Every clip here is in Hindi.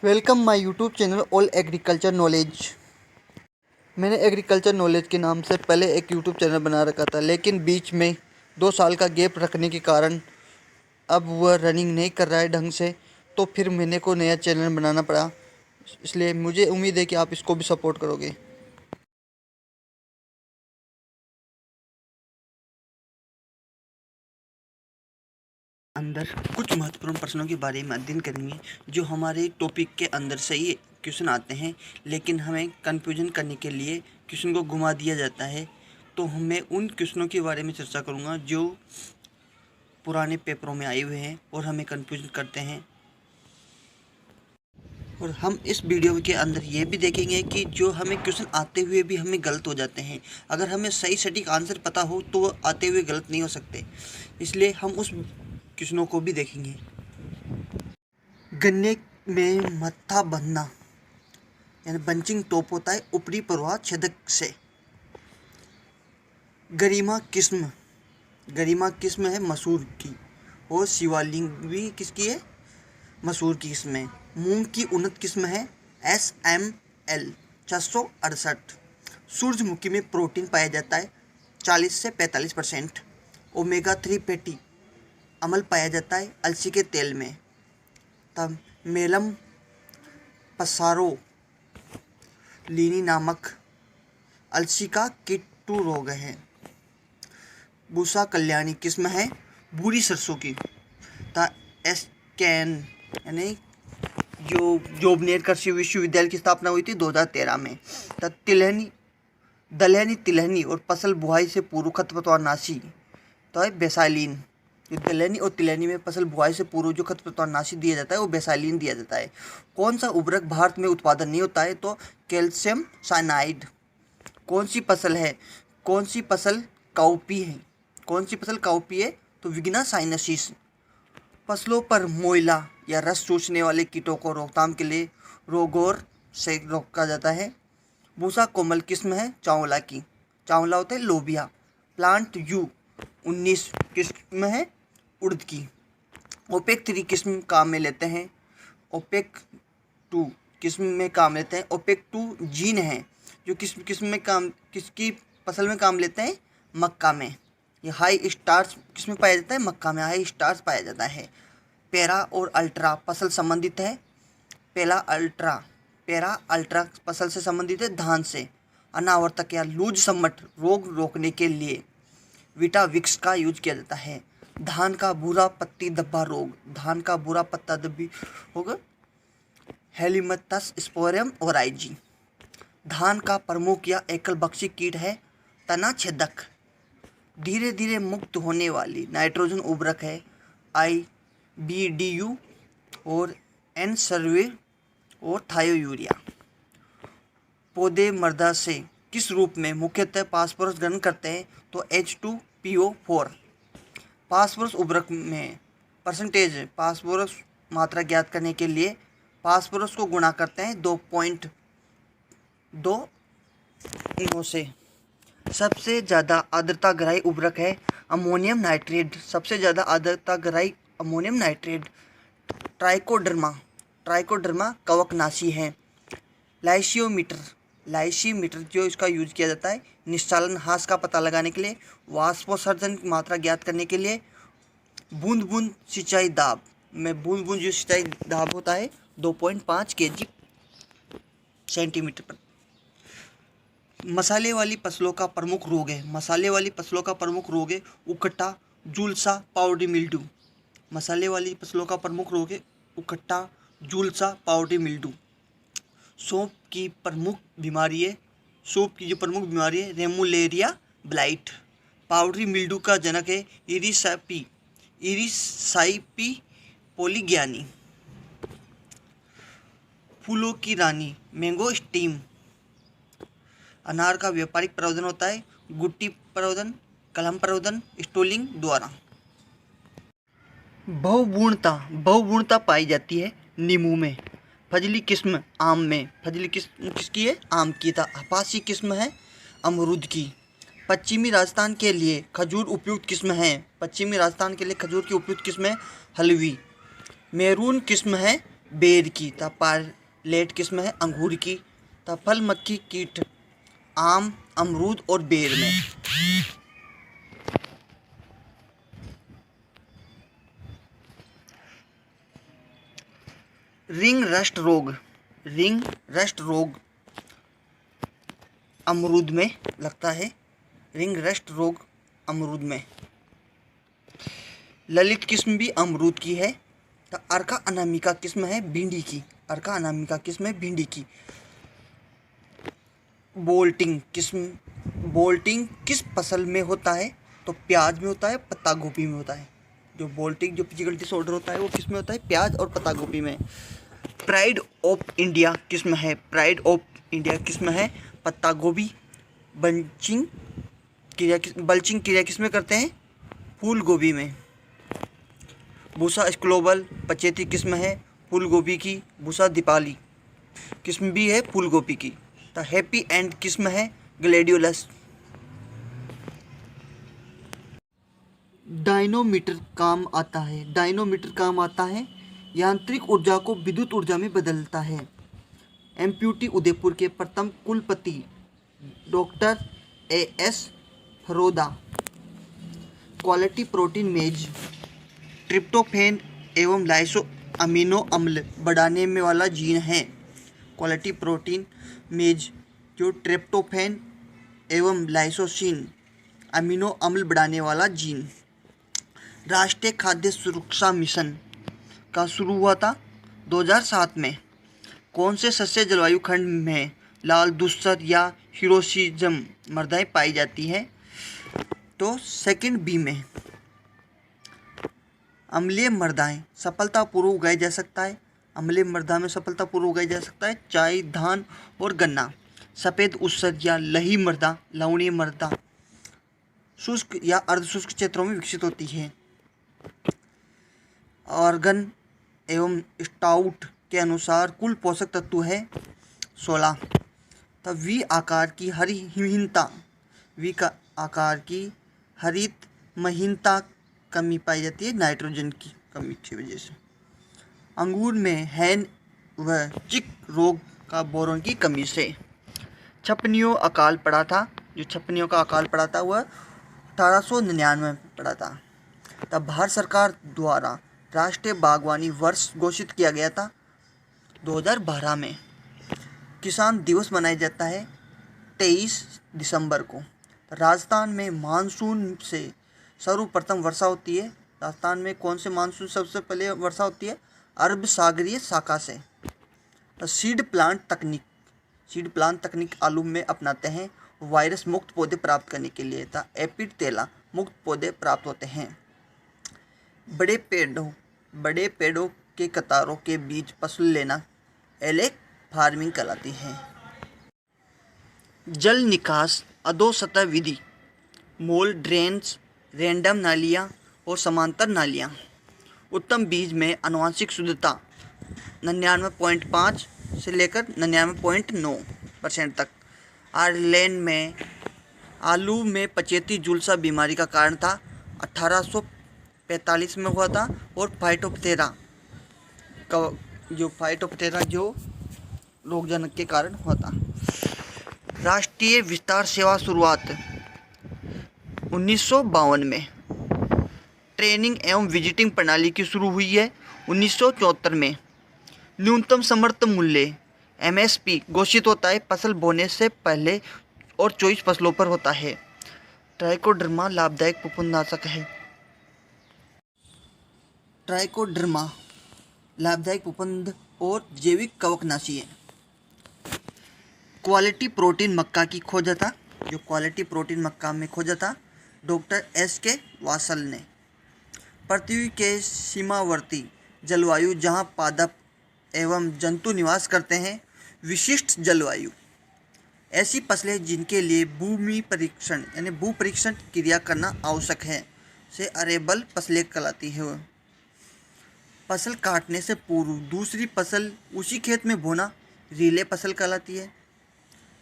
Welcome my YouTube channel all agriculture knowledge. मैंने एग्रीकल्चर नॉलेज के नाम से पहले एक यूट्यूब चैनल बना रखा था, लेकिन बीच में 2 साल का गैप रखने के कारण अब वह रनिंग नहीं कर रहा है ढंग से, तो फिर मैंने को नया चैनल बनाना पड़ा। इसलिए मुझे उम्मीद है कि आप इसको भी सपोर्ट करोगे। अंदर कुछ महत्वपूर्ण प्रश्नों के बारे में अध्ययन करेंगे जो हमारे टॉपिक के अंदर से ही क्वेश्चन आते हैं, लेकिन हमें कंफ्यूजन करने के लिए क्वेश्चन को घुमा दिया जाता है। तो मैं उन क्वेश्चनों के बारे में चर्चा करूंगा जो पुराने पेपरों में आए हुए हैं और हमें कंफ्यूजन करते हैं। और हम इस वीडियो के अंदर ये भी देखेंगे कि जो हमें क्वेश्चन आते हुए भी हमें गलत हो जाते हैं। अगर हमें सही सटीक आंसर पता हो तो वो आते हुए गलत नहीं हो सकते, इसलिए हम उस क्वेश्चनों को भी देखेंगे। गन्ने में मत्था बनना यानी बंचिंग टॉप होता है ऊपरी प्रवाह छेदक से। गरिमा किस्म है मसूर की, और शिवालिंग भी किसकी है? मसूर की किस्म है। मूंग की उन्नत किस्म है SML 668। सूरजमुखी में प्रोटीन पाया जाता है 40 से 45%। ओमेगा 3 फैटी अम्ल पाया जाता है अलसी के तेल में। तब मेलम पसारो लीनी नामक अलसी का कीटू रोग है। बूसा कल्याणी किस्म है भूरी सरसों की। एस्कैन यानी जो जोबनेर कृषि विश्वविद्यालय की स्थापना हुई थी 2013 में। तिलहनी और फसल बुआई से पूर्व खरपतवारनाशी तो है बेसाइलिन। दलहनी और तिलहनी में फसल बुआई से पूर्व जो खरपतवारनाशी दिया जाता है वो बेसाइलिन दिया जाता है। कौन सा उर्वरक भारत में उत्पादन नहीं होता है? तो कैल्शियम साइनाइड। कौन सी फसल है? कौन सी फसल काउपी है? कौन सी फसल काउपी है? तो विग्ना साइनसिस। फसलों पर मोइला या रस चूसने वाले कीटों को रोकथाम के लिए रोगोर से रोका जाता है। भूसा कोमल किस्म है चावला की। चावला होता है लोबिया। प्लांट U19 किस्म है उड़द की। ओपेक 3 किस्म काम में लेते हैं। ओपेक 2 किस्म में काम लेते हैं। ओपेक 2 जीन है जो किस्म में काम किसकी फसल में काम लेते हैं? मक्का में। ये हाई स्टार्च किसमें पाया जाता है? मक्का में हाई स्टार्च पाया जाता है। पैरा और अल्ट्रा फसल संबंधित है। पैरा अल्ट्रा फसल से संबंधित है धान से। अनावर्तक या लूज सम्मट रोग रोकने के लिए विटाविक्स का यूज किया जाता है। धान का भूरा पत्ती धब्बा रोग, धान का भूरा पत्ता धब्बी रोग हेलिमथस स्पोरियम ओराइजी। धान का प्रमुख या एकल बक्षी कीट है तना छेदक। धीरे धीरे मुक्त होने वाली नाइट्रोजन उर्वरक है IBDU और N सर्विर और थायोयूरिया। पौधे मृदा से किस रूप में मुख्यतः फास्फोरस ग्रहण करते हैं? तो H2PO4। फास्फोरस उर्वरक में परसेंटेज फास्फोरस मात्रा ज्ञात करने के लिए फास्फोरस को गुणा करते हैं 2.2 से। सबसे ज़्यादा आर्द्रता ग्राही उर्वरक है अमोनियम नाइट्रेट। सबसे ज़्यादा आर्द्रता ग्राही अमोनियम नाइट्रेट। ट्राइकोडर्मा कवकनाशी है। लाइसीमीटर जो इसका यूज किया जाता है निश्चालन ह्रास का पता लगाने के लिए, वाष्पोत्सर्जन की मात्रा ज्ञात करने के लिए, बूंद बूंद सिंचाई दाब में बूंद बूंद जो सिंचाई दाब होता है 2.5 kg सेंटीमीटर पर। मसाले वाली फसलों का प्रमुख रोग है उकट्ठा झुलसा पाउडरी मिल्ड्यू। मसाले वाली फसलों का प्रमुख रोग है उकट्ठा झुलसा पाउडरी मिल्ड्यू। सौंफ की जो प्रमुख बीमारी है रेमुलेरिया ब्लाइट। पाउडरी मिल्ड्यू का जनक है इरिसाइपी पोलीगियानी। फूलों की रानी मैंगो स्टीम। अनार का व्यापारिक प्रवर्धन होता है गुट्टी प्रवर्धन, कलम प्रवर्धन, स्टोलिंग द्वारा। बहुगुणता पाई जाती है नींबू में। फजली किस्म आम में। फजली किस्म किसकी है? आम की। हपासी किस्म है अमरूद की। पश्चिमी राजस्थान के लिए खजूर उपयुक्त किस्म है हलवी। मैरून किस्म है बेर की, तथा पार्लेट किस्म है अंगूर की, तथा फल मक्खी कीट आम, अमरूद और बेर में। रिंग रस्ट रोग, रिंग रस्ट रोग अमरूद में लगता है। रिंग रस्ट रोग अमरूद में। ललित किस्म भी अमरूद की है। तो अर्का अनामिका किस्म है भिंडी की, अर्का अनामिका किस्म है भिंडी की। बोल्टिंग किस्म, बोल्टिंग किस फसल में होता है? तो प्याज में होता है, पत्ता गोभी में होता है। जो बोल्टिंग जो फिजिकल डिसऑर्डर होता है वो किस में होता है? प्याज और पत्ता गोभी में। प्राइड ऑफ इंडिया किस्म है, प्राइड ऑफ इंडिया किस्म है पत्ता गोभी। बल्चिंग क्रिया किस में करते हैं? फूल गोभी में। भूसा स्क्लोबल पचेती किस्म है फूल गोभी की। भूसा दीपाली किस्म भी है फूल गोभी की। तो हैप्पी एंड किस्म है ग्लैडियोलस। डायनोमीटर काम आता है, डायनोमीटर काम आता है यांत्रिक ऊर्जा को विद्युत ऊर्जा में बदलता है। एमपीयूटी उदयपुर के प्रथम कुलपति डॉक्टर एएस फरोदा। क्वालिटी प्रोटीन मेज ट्रिप्टोफैन एवं लाइसो अमीनो अम्ल बढ़ाने में वाला जीन है। क्वालिटी प्रोटीन मेज जो ट्रिप्टोफैन एवं लाइसोसिन अमीनो अम्ल बढ़ाने वाला जीन। राष्ट्रीय खाद्य सुरक्षा मिशन का शुरू हुआ था 2007 में। कौन से सस्य जलवायु खंड में लाल धूसर या हिरोशिज्म मृदाएं पाई जाती हैं? तो सेकंड बी में। अम्लीय मृदाएं सफलतापूर्वक उगाई जा सकता है, अम्लीय मृदा में सफलतापूर्वक उगाई जा सकता है चाय, धान और गन्ना। सफ़ेद ऊसर या लही मृदा, लवणीय मृदा शुष्क या अर्धशुष्क क्षेत्रों में विकसित होती है। ऑर्गन एवं स्टाउट के अनुसार कुल पोषक तत्व है 16। तब वी आकार की हरितहीनता, वी का आकार की हरित महीनता कमी पाई जाती है नाइट्रोजन की कमी की वजह से। अंगूर में हैन व चिक रोग का बोरोन की कमी से। छपनियों अकाल पड़ा था, जो छपनियों का अकाल पड़ा था वह 1899 में पड़ा था। तब भारत सरकार द्वारा राष्ट्रीय बागवानी वर्ष घोषित किया गया था 2012 में। किसान दिवस मनाया जाता है 23 दिसंबर को। राजस्थान में मानसून से सर्वप्रथम वर्षा होती है। राजस्थान में कौन से मानसून सबसे पहले वर्षा होती है? अरब सागरीय शाखा से। तो सीड प्लांट तकनीक आलू में अपनाते हैं वायरस मुक्त पौधे प्राप्त करने के लिए। था एपिड तेला मुक्त पौधे प्राप्त होते हैं। बड़े पेड़ों के कतारों के बीच फसल लेना एलेक फार्मिंग कहलाती है। जल निकास अधोसतह विधि, मोल ड्रेन्स, रैंडम नालियाँ और समांतर नालियाँ। उत्तम बीज में आनुवंशिक शुद्धता 99.5 से लेकर 99.9% तक। आयरलैंड में आलू में पचेती झुलसा बीमारी का कारण था, 1845 में हुआ था। और फाइटोप्थेरा जो रोगजनक के कारण हुआ था। राष्ट्रीय विस्तार सेवा शुरुआत 1952 में। ट्रेनिंग एवं विजिटिंग प्रणाली की शुरू हुई है 1974 में। न्यूनतम समर्थन मूल्य एमएसपी घोषित होता है फसल बोने से पहले और 24 फसलों पर होता है। ट्राइकोडर्मा लाभदायक फफूंदनाशक है। ट्राइकोडर्मा लाभदायक फफूंद और जैविक कवकनाशी है। क्वालिटी प्रोटीन मक्का की खोजता, जो क्वालिटी प्रोटीन मक्का में खोजा था डॉक्टर एस.के. वासल ने। पृथ्वी के सीमावर्ती जलवायु जहाँ पादप एवं जंतु निवास करते हैं, विशिष्ट जलवायु। ऐसी फसलें जिनके लिए भू परीक्षण क्रिया करना आवश्यक है से अरेबल फसलें कहलाती है। वह फसल काटने से पूर्व दूसरी फसल उसी खेत में बोना रिले फसल कहलाती है।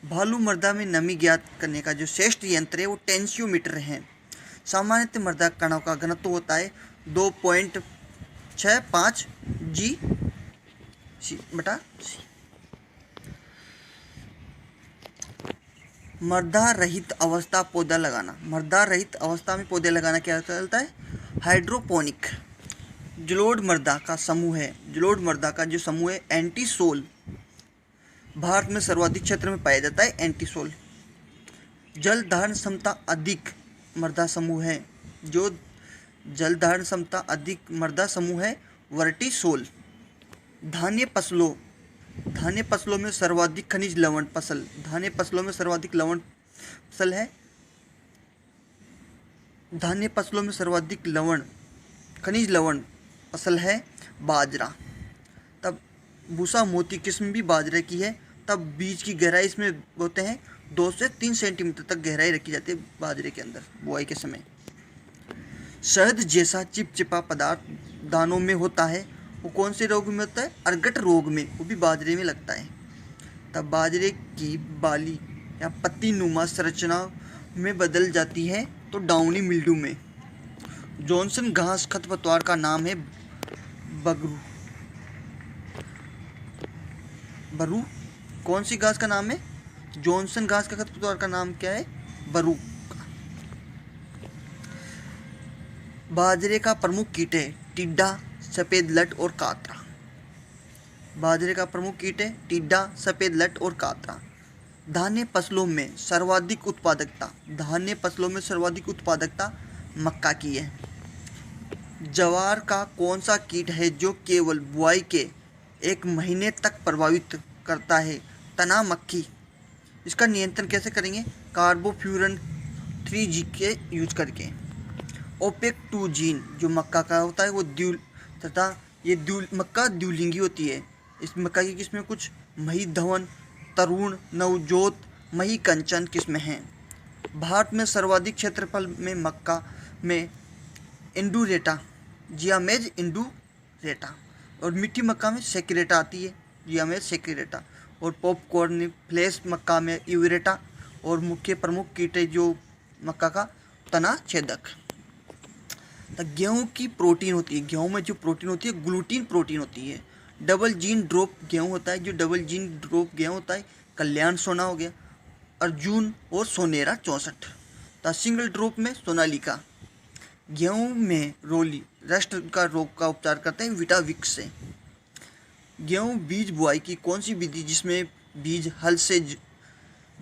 भालू मृदा में नमी ज्ञात करने का जो श्रेष्ठ यंत्र है वो टेंसियोमीटर है। सामान्यतः मृदा कणों का घनत्व होता है 2.65 g सी। मृदा रहित अवस्था पौधा लगाना, मृदा रहित अवस्था में पौधे लगाना क्या कहलाता है? हाइड्रोपोनिक। जलोढ़ मृदा का समूह है, जलोढ़ मृदा का जो समूह है एंटीसोल, भारत में सर्वाधिक क्षेत्र में पाया जाता है एंटीसोल। जल धारण क्षमता अधिक मृदा समूह है, जो जल धारण क्षमता अधिक मृदा समूह है वर्टिसोल। धान्य फसलों में सर्वाधिक खनिज लवण फसल, धान्य फसलों में सर्वाधिक लवण फसल है, धान्य फसलों में सर्वाधिक खनिज लवण फसल है बाजरा। तब भूसा मोती किस्म भी बाजरे की है। तब बीज की गहराई इसमें होते हैं 2 से 3 सेंटीमीटर तक गहराई रखी जाती है बाजरे के अंदर बुआई के समय। शहद जैसा चिपचिपा पदार्थ दानों में होता है, वो कौन से रोग में होता है? अर्गट रोग में, वो भी बाजरे में लगता है। तब बाजरे की बाली या पत्ती नुमा संरचना में बदल जाती है तो डाउनी मिल्ड्यू में। जॉनसन घास खरपतवार का नाम है बरू। कौन सी घास का नाम है? जॉनसन घास का खरपतवार का नाम क्या है? बरू। बाजरे का प्रमुख कीट है टिड्डा, सफ़ेद लट और कातरा। बाजरे का प्रमुख कीट है टिड्डा, सफ़ेद लट और कातरा। धान्य फसलों में सर्वाधिक उत्पादकता मक्का की है। ज्वार का कौन सा कीट है जो केवल बुआई के 1 महीने तक प्रभावित करता है? तना मक्खी। इसका नियंत्रण कैसे करेंगे? कार्बोफ्यूरन 3G के यूज करके। ओपेक 2 जीन जो मक्का का होता है वो मक्का द्विलिंगी होती है। इस मक्का की किस्में कुछ मही धवन, तरुण, नवजोत, मही कंचन किस्में हैं। भारत में सर्वाधिक क्षेत्रफल में मक्का में इंडुरेटा, जियामेज इंडुरेटा, और मीठी मक्का में सेक्रेटा आती है, जियामेज सेक्रेटा, और पॉपकॉर्न फ्लेश मक्का में यूरेटा, और मुख्य प्रमुख कीट है जो मक्का का तना छेदक। तो गेहूँ की प्रोटीन होती है, गेहूँ में जो प्रोटीन होती है ग्लूटीन प्रोटीन होती है। डबल जीन ड्रॉप गेहूँ होता है, जो डबल जीन ड्रॉप गेहूँ होता है कल्याण सोना हो गया, अर्जुन और सोनेरा 64। तो सिंगल ड्रॉप में सोनालिका। गेहूँ में रोली रस्ट का रोग का उपचार करते हैं विटाविक्स से। गेहूँ बीज बुआई की कौन सी विधि जिसमें बीज हल से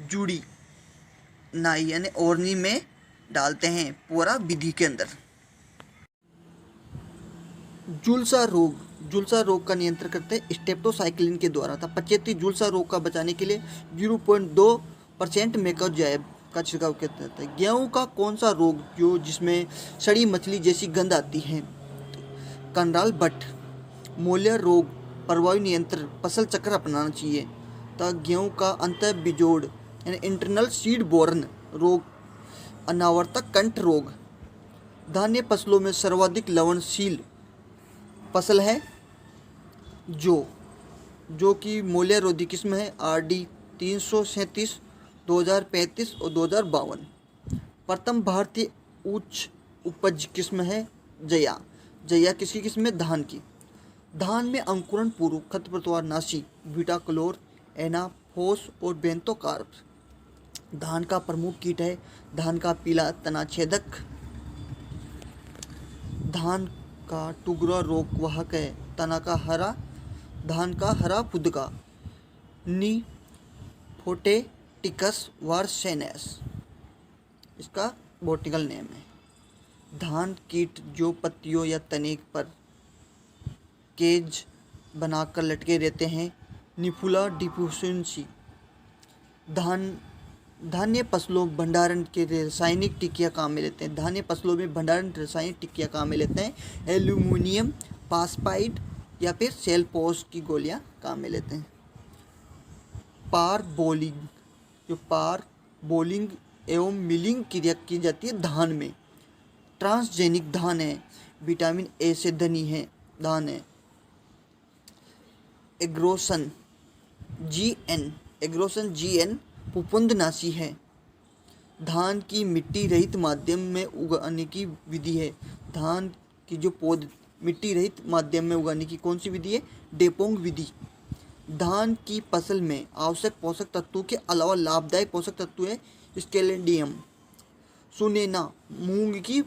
जुड़ी नाई यानी ओरनी में डालते हैं? पूरा विधि के अंदर। झुलसा रोग का नियंत्रण करते हैं स्टेप्टोसाइक्लिन के द्वारा था। 75 झुलसा रोग का बचाने के लिए 0.2% मेकोजैब का छिड़काव किया जाता है। गेहूँ का कौन सा रोग जो जिसमें सड़ी मछली जैसी गंध आती है? कंडाल बट। मोलियर रोग प्रभावी नियंत्रण फसल चक्र अपनाना चाहिए। तो गेहूँ का अंत बिजोड़ यानी इंटरनल सीड बोर्न रोग, अनावर्तक कंठ रोग। धान्य फसलों में सर्वाधिक लवणशील फसल है जो कि मूल्य रोधी किस्म है RD 337, 2035 और 2052। प्रथम भारतीय उच्च उपज किस्म है जया किसकी किस्म है? धान की। धान में अंकुरण पूर्व खरपतवारनाशी बीटाक्लोर, एनाफोस और बेंतोकार्प। धान का प्रमुख कीट है धान का पीला तना छेदक। धान का टुगरा रोग वाहक है धान का हरा फुदका, निफोटेटिकस वार्सेनेस इसका बॉटनिकल नेम है। धान कीट जो पत्तियों या तने पर केज बनाकर लटके रहते हैं, निफुला डिफ्यूसेंसी। धान्य फसलों भंडारण के रासायनिक टिक्कियाँ काम में लेते हैं। धान्य फसलों में भंडारण रासायनिक टिक्कियाँ काम में लेते हैं। एल्यूमिनियम फास्फाइड या फिर सेल्फोस की गोलियाँ काम में लेते हैं। पार बोलिंग एवं मिलिंग क्रिया की जाती है धान में। ट्रांसजेनिक धान है, विटामिन ए से धनी है धान है। एग्रोसन GN फफूंदनाशी है। धान की मिट्टी रहित माध्यम में उगाने की विधि है। धान की जो पौध मिट्टी रहित माध्यम में उगाने की कौन सी विधि है? डेपोंग विधि। धान की फसल में आवश्यक पोषक तत्वों के अलावा लाभदायक पोषक तत्व है स्केलेंडियम। सुनैना मूंग की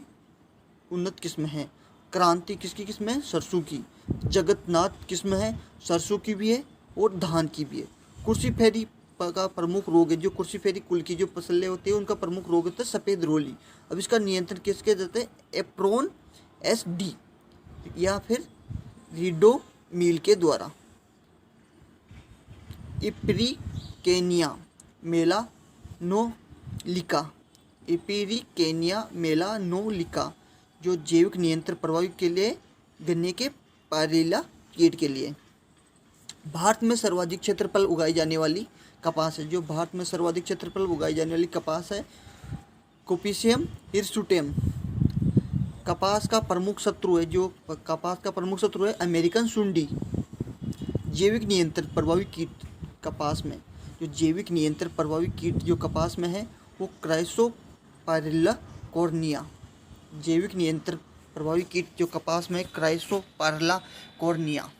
उन्नत किस्म है। क्रांति किसकी किस्म है? सरसों की। जगन्नाथ किस्म है, सरसों की भी है और धान की भी है। कुर्सी फेरी का प्रमुख रोग है, जो कुर्सी फेरी कुल की जो फसलें होती है उनका प्रमुख रोग होता है सफ़ेद रोली। अब इसका नियंत्रण किसके देते हैं? एप्रोन SD या फिर रीडोमील के द्वारा। इप्रिकेनिया मेलानोलिका, इप्रिकेनिया मेलानोलिका जो जैविक नियंत्रण प्रभावी के लिए गन्ने के पारिला कीट के लिए। भारत में सर्वाधिक क्षेत्रफल उगाई जाने वाली कपास है, जो भारत में सर्वाधिक क्षेत्रफल उगाई जाने वाली कपास है कोपिसियम हिरसुटेम। कपास का प्रमुख शत्रु है, जो कपास का प्रमुख शत्रु है अमेरिकन सुंडी। जैविक नियंत्रण प्रभावी कीट कपास में, जो जैविक नियंत्रण प्रभावी कीट जो कपास में है वो क्राइसोपाइरिल्ला कॉर्निया। जैविक नियंत्रण प्रभावी कीट जो कपास में क्राइसोपाइरिल्ला कॉर्निया।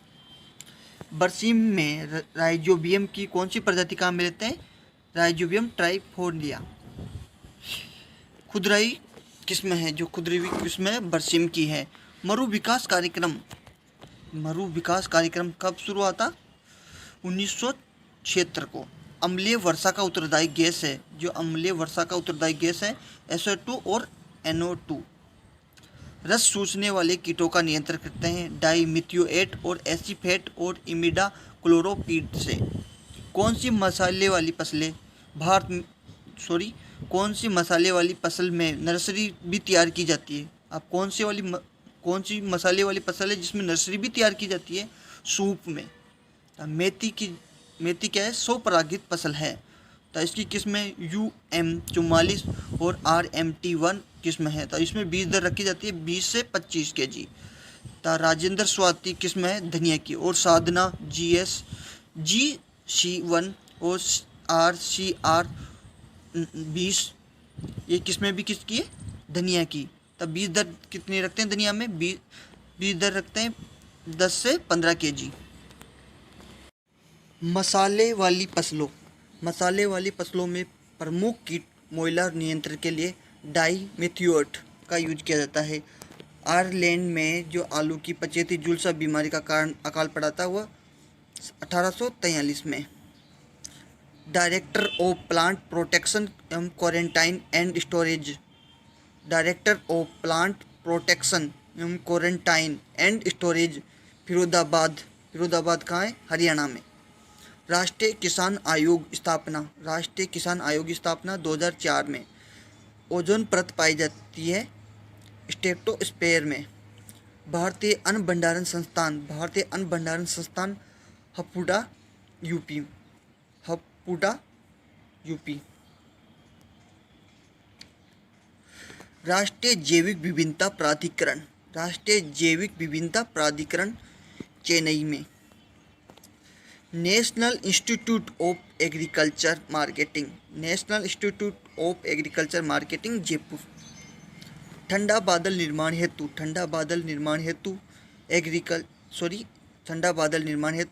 बरसीम में राइजोबियम की कौन सी प्रजाति काम में लेते हैं? राइजोबियम ट्राइफोलिया। खुदराई किस्म है, जो खुदरी किस्म है बरसीम की है। मरु विकास कार्यक्रम कब शुरू हुआ था? 1976 को। अम्लीय वर्षा का उत्तरदायी गैस है, जो अम्लीय वर्षा का उत्तरदायी गैस है SO2 और NO2। रस चूसने वाले कीटों का नियंत्रण करते हैं डाइमिथियोएट और एसीफेट और इमिडा क्लोरोपिड से। कौन सी मसाले वाली फसल में नर्सरी भी तैयार की जाती है? अब कौन सी मसाले वाली फसल है जिसमें नर्सरी भी तैयार की जाती है? सूप में। मेथी क्या है? स्वपरागित फसल है, तो इसकी किस्में UM44 और RMT1 किस्म है, तो इसमें बीज दर रखी जाती है 20 से 25 kg। तो राजेंद्र स्वाति किस्म है धनिया की, और साधना GC1 और RCR20 ये किस्में भी किसकी है? धनिया की। तब बीज दर कितनी रखते हैं धनिया में? बीज दर रखते हैं 10 से 15 kg। मसाले वाली फसलों में प्रमुख कीट मोइलर नियंत्रण के लिए डाइमिथियोएट का यूज किया जाता है। आयरलैंड में जो आलू की पचेती झुलसा बीमारी का कारण अकाल पड़ा था वह 1843 में। डायरेक्टर ऑफ प्लांट प्रोटेक्शन एवं quarantine and storage, director of plant protection एवं क्वारंटाइन एंड स्टोरेज फिरोजाबाद कहाँ है? हरियाणा में। राष्ट्रीय किसान आयोग स्थापना 2004 में। ओजोन परत पाई जाती है स्ट्रेटोस्फीयर में। भारतीय अन्न भंडारण संस्थान हपुड़ा यूपी। राष्ट्रीय जैविक विविधता प्राधिकरण चेन्नई में। National institute of agriculture marketing Jaipur. ठंडा बादल निर्माण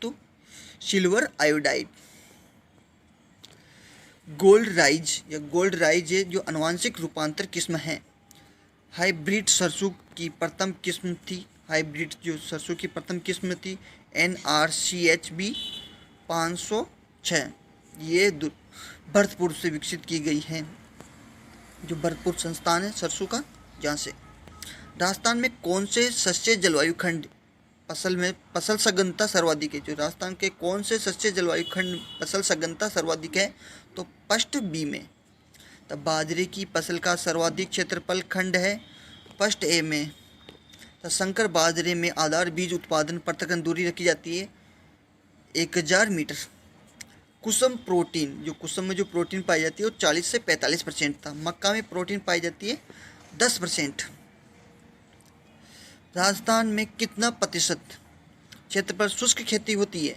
सिल्वर आयोडाइड। गोल्ड राइज है जो आनुवंशिक रूपांतर किस्म है। हाइब्रिड सरसों की प्रथम किस्म थी NRCHB 506। ये भरतपुर से विकसित की गई है, जो भरतपुर संस्थान है सरसों का, जहाँ से। राजस्थान में कौन से सस्य जलवायु खंड फसल सघनता सर्वाधिक है? जो राजस्थान के कौन से सस्य जलवायु खंड फसल सघनता सर्वाधिक है? तो फर्स्ट B में। तब बाजरे की फसल का सर्वाधिक क्षेत्रफल खंड है फर्स्ट A में। तो संकर बाजरे में आधार बीज उत्पादन पृथक्करण दूरी रखी जाती है 1000 मीटर। कुसुम में जो प्रोटीन पाई जाती है वो 40 से 45% था। मक्का में प्रोटीन पाई जाती है 10%। राजस्थान में कितना प्रतिशत क्षेत्र पर शुष्क खेती होती है?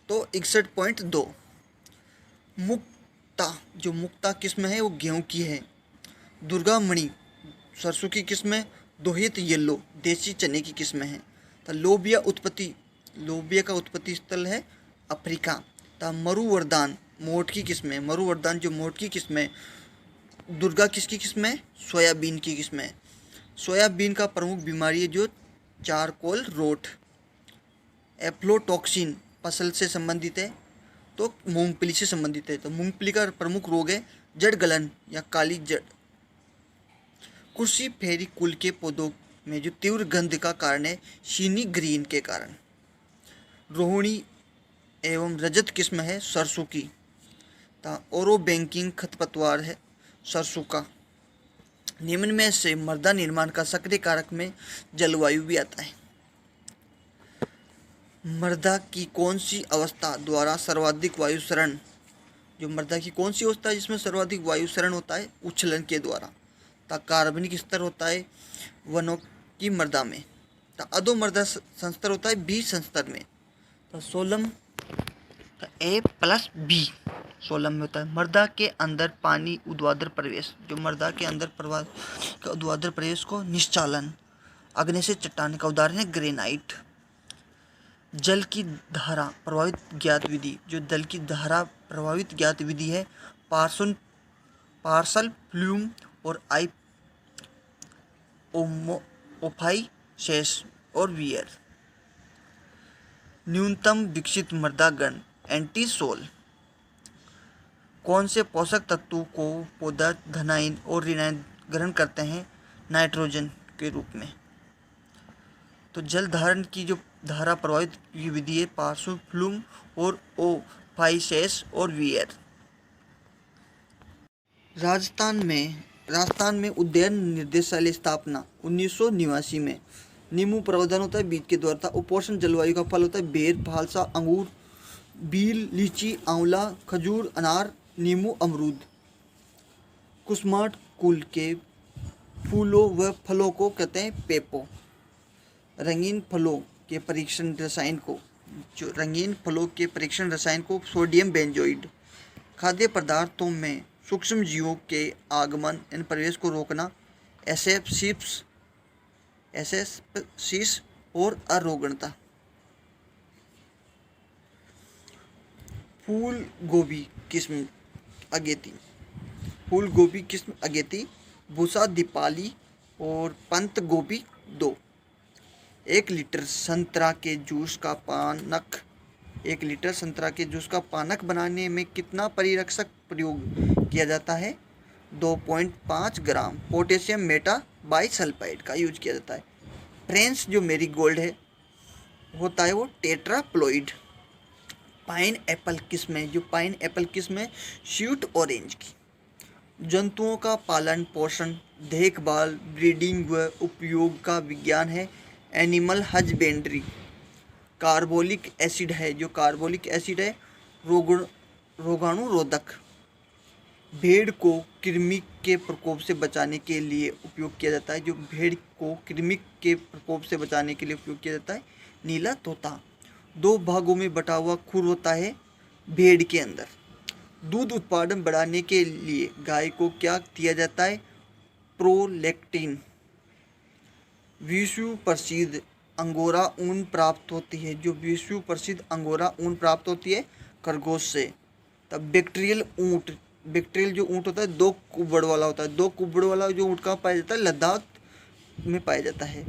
तो 61.2। मुक्ता किस्म है वो गेहूं की है। दुर्गामणि सरसों की किस्म है। दोहित येलो देसी चने की किस्म है। तो लोबिया का उत्पत्ति स्थल है अफ्रीका। ता मरुवरदान मोठ की किस्म है। मरुवरदान जो मोठ की किस्म है। दुर्गा किसकी किस्म है? सोयाबीन की किस्म है। सोयाबीन का प्रमुख बीमारी है जो चारकोल रोट। एफ्लोटॉक्सिन फसल से संबंधित है तो मूंगफली से संबंधित है। तो मूंगफली का प्रमुख रोग है जड़ गलन या काली जड़। कुर्सी फेरी कुल के पौधों में जो तीव्र गंध का कारण है शीनी ग्रीन के कारण। रोहिणी एवं रजत किस्म है सरसों की। ओरो बैंकिंग खरपतवार है सरसों का। निम्न में से मृदा निर्माण का सक्रिय कारक में जलवायु भी आता है। मृदा की कौन सी अवस्था द्वारा सर्वाधिक वायुसरण, जो मृदा की कौन सी अवस्था है जिसमें सर्वाधिक वायुसरण होता है? उच्छलन के द्वारा। कार्बनिक स्तर होता है वनों की मृदा में। अधो मृदा संस्तर होता है बी संस्तर में। सोलम A+B सोलम में होता है। मृदा के अंदर पानी ऊर्ध्वाधर प्रवेश, जो मृदा के अंदर ऊर्ध्वाधर प्रवेश को निश्चालन। अग्नेय चट्टान का उदाहरण है ग्रेनाइट। जल की धारा प्रभावित ज्ञात विधि, जो जल की धारा प्रभावित ज्ञात विधि है पार्सल फ्लूम और ओफाइसेस और वियर। न्यूनतम विकसित मृदा गण एंटीसोल। कौन से पोषक तत्वों को पौधा धनायन और ऋणायन ग्रहण करते हैं नाइट्रोजन के रूप में? तो जल धारण की जो धारा प्रभावित विधि है पार्सल फ्लूम और ओफाइसेस और वियर। राजस्थान में उद्यान निर्देशालय स्थापना 1989 में। नींबू प्रवर्धन होता है बीज के द्वारा था। उपोष्ण जलवायु का फल होता है बेर, फालसा, अंगूर, बील, लीची, आंवला, खजूर, अनार, नींबू, अमरूद। कुसमाट कुल के फूलों व फलों को कहते हैं पेपो। रंगीन फलों के परीक्षण रसायन को सोडियम बेंजोइड। खाद्य पदार्थों में सूक्ष्म जीवों के आगमन इन प्रवेश को रोकना एसेप्सिस और अरोगणता। फूल गोभी किस्म अगेती, भूसा दीपाली और पंत गोभी 2। 1 लीटर संतरा के जूस का पानक बनाने में कितना परिरक्षक प्रयोग किया जाता है? 2.5 ग्राम पोटेशियम मेटा बाइसल्फाइड का यूज किया जाता है। फ्रेंच जो मेरीगोल्ड है होता है वो टेट्राप्लोइड। पाइन एप्पल किस्म है स्वीट ऑरेंज की। जंतुओं का पालन पोषण, देखभाल, ब्रीडिंग व उपयोग का विज्ञान है एनिमल हजबेंड्री। कार्बोलिक एसिड है रोगाणुरोधक। भेड़ को कृमि के प्रकोप से बचाने के लिए उपयोग किया जाता है नीला तोता। 2 भागों में बटा हुआ खुर होता है भेड़ के अंदर। दूध उत्पादन बढ़ाने के लिए गाय को क्या दिया जाता है? प्रोलैक्टिन। विश्व प्रसिद्ध अंगोरा ऊन प्राप्त होती है खरगोश से। तब बैक्टीरियल जो ऊँट होता है 2 कुब्बड़ वाला होता है। 2 कुब्बड़ वाला जो ऊँट कहाँ पाया जाता है? लद्दाख में पाया जाता है।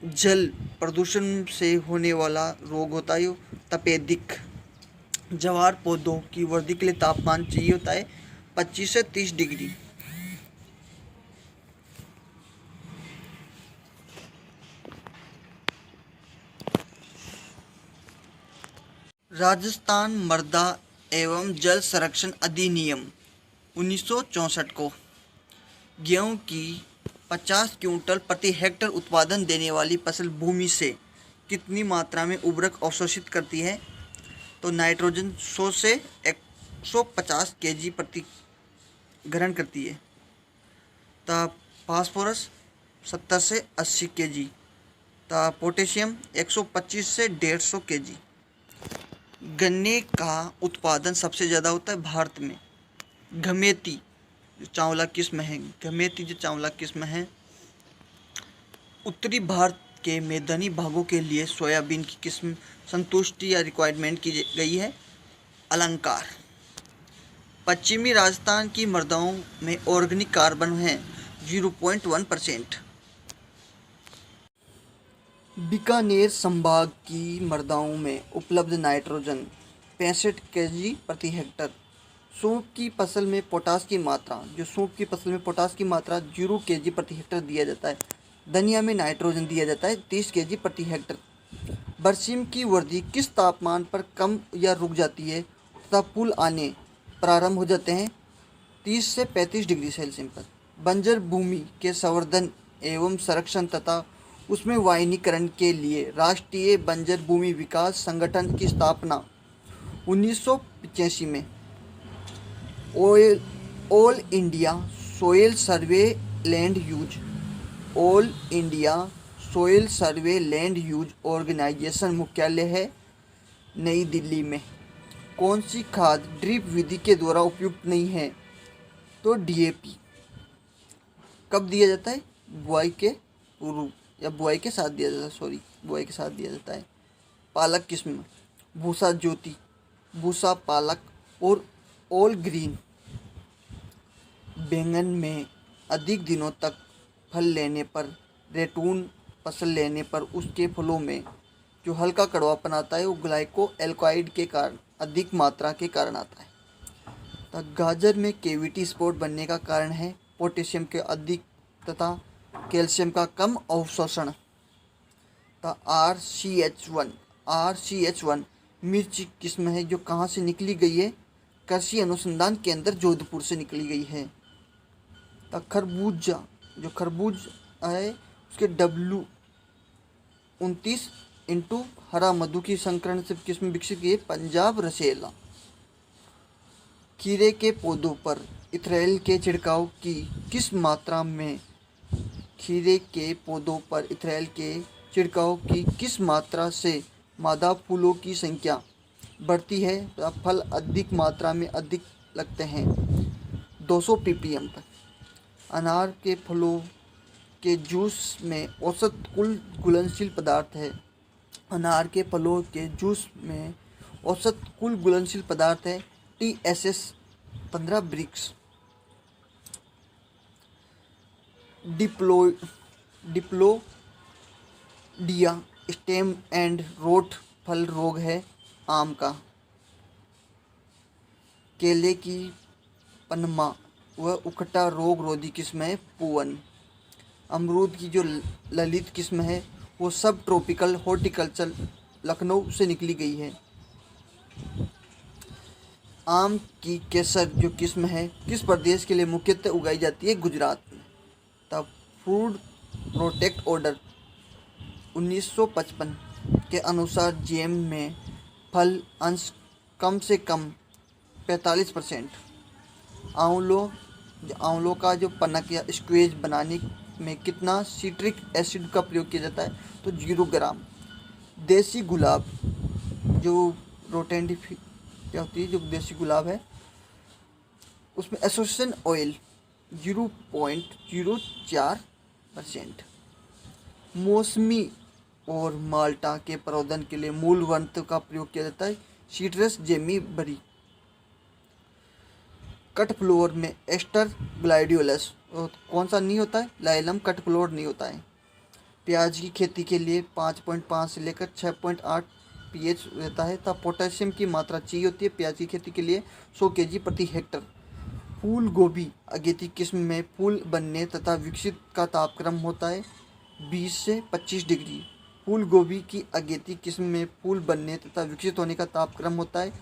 जल प्रदूषण से होने वाला रोग होता है तपेदिक। जवार पौधों की वृद्धि के लिए तापमान चाहिए होता है 25 से 30 डिग्री। राजस्थान मृदा एवं जल संरक्षण अधिनियम 1964 को गेहूं की 50 क्विंटल प्रति हेक्टेयर उत्पादन देने वाली फसल भूमि से कितनी मात्रा में उर्वरक अवशोषित करती है? तो नाइट्रोजन 100 से 150 kg प्रति ग्रहण करती है। फास्फोरस 70 से 80 kg। पोटेशियम 125 से 150 kg। गन्ने का उत्पादन सबसे ज़्यादा होता है भारत में। घमेती जो चावला किस्म है उत्तरी भारत के मैदानी भागों के लिए सोयाबीन की किस्म संतुष्टि या रिक्वायरमेंट की गई है? अलंकार। पश्चिमी राजस्थान की मृदाओं में ऑर्गेनिक कार्बन है 0.1%। बीकानेर संभाग की मृदाओं में उपलब्ध नाइट्रोजन 65 kg प्रति हेक्टर। सौंफ की फसल में पोटास की मात्रा 0 kg प्रति हेक्टर दिया जाता है। धनिया में नाइट्रोजन दिया जाता है 30 kg प्रति हेक्टर। बरसीम की वृद्धि किस तापमान पर कम या रुक जाती है तथा फूल आने प्रारंभ हो जाते हैं? 30 से 35 डिग्री सेल्सियस पर। बंजर भूमि के संवर्धन एवं संरक्षण तथा उसमें वायनीकरण के लिए राष्ट्रीय बंजर भूमि विकास संगठन की स्थापना 1985 में ऑल इंडिया सोयल सर्वे लैंड यूज ऑर्गेनाइजेशन मुख्यालय है नई दिल्ली में। कौन सी खाद ड्रिप विधि के द्वारा उपयुक्त नहीं है? तो DAP। कब दिया जाता है? बुआई के पूर्व या बुआई के साथ दिया जाता है। पालक किस्म भूसा ज्योति, भूसा पालक और ऑल ग्रीन। बैंगन में अधिक दिनों तक फल लेने पर, रेटून फसल लेने पर उसके फलों में जो हल्का कड़वापन आता है वो ग्लाइको एल्कोइड के कारण अधिक मात्रा के कारण आता है। तो गाजर में कैविटी स्पॉट बनने का कारण है पोटेशियम के अधिक तथा कैल्शियम का कम अवशोषण। तो RCH1 मिर्च किस्म है जो कहाँ से निकली गई है? कृषि अनुसंधान केंद्र जोधपुर से निकली गई है। तो खरबूज है उसके W29 हरा मधु की संकरण से किस्म विकसित की है पंजाब रसेला। खीरे के पौधों पर इथराइल के छिड़काव की किस मात्रा से मादा फूलों की संख्या बढ़ती है तो फल अधिक मात्रा में अधिक लगते हैं? 200 ppm पर। अनार के फलों के जूस में औसत कुल घुलनशील पदार्थ है TSS 15 brix. Diplodia stem end rot फल रोग है आम का। केले की पनमा व उकट्टा रोग रोधी किस्म है पूवन। अमरूद की जो ललित किस्म है वो सब ट्रॉपिकल हॉर्टिकल्चर लखनऊ से निकली गई है। आम की केसर जो किस्म है किस प्रदेश के लिए मुख्यतः उगाई जाती है? गुजरात में। तब फूड प्रोटेक्ट ऑर्डर 1955 के अनुसार जैम में फल अंश कम से कम 45%। आंवलों का जो पनक या स्क्वेज बनाने में कितना सिट्रिक एसिड का प्रयोग किया जाता है? तो 0 ग्राम। देसी गुलाब जो रोटेंडिफी क्या होती है, जो देसी गुलाब है उसमें एसोसिएशन ऑयल 0.04%। मौसमी और माल्टा के प्रवर्धन के लिए मूल वंत का प्रयोग किया जाता है सीट्रस जेमीबरी। कट फ्लोवर में एस्टर ग्लाइडियोलस कौन सा नहीं होता है? लाइलम कट फ्लोवर नहीं होता है। प्याज की खेती के लिए 5.5 से लेकर 6.8 pH रहता है। तब पोटेशियम की मात्रा चाहिए होती है प्याज की खेती के लिए 100 kg प्रति हेक्टर। फूल गोभी अगेती किस्म में फूल बनने तथा विकसित का तापक्रम होता है 20 से 25 डिग्री। फूल गोभी की अगेती किस्म में फूल बनने तथा विकसित होने का तापक्रम होता है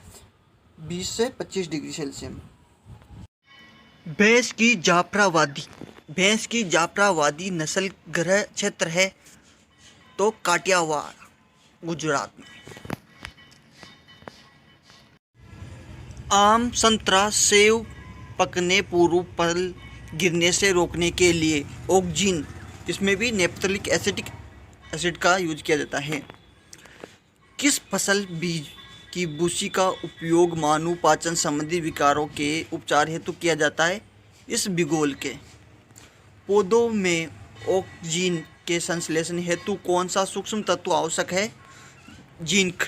20 से 25 डिग्री सेल्सियस। भैंस की जाफराबादी नस्ल गृह क्षेत्र है तो काठियावाड़ गुजरात में। आम, संतरा, सेब पकने पूर्व फल गिरने से रोकने के लिए ऑक्जिन जिसमें भी नेप्थलिक एसिड का यूज किया जाता है। किस फसल बीज की भूसी का उपयोग मानव पाचन संबंधी विकारों के उपचार हेतु किया जाता है? इस बिगोल के। पौधों में ऑक्जिन के संश्लेषण हेतु कौन सा सूक्ष्म तत्व आवश्यक है? जिंक।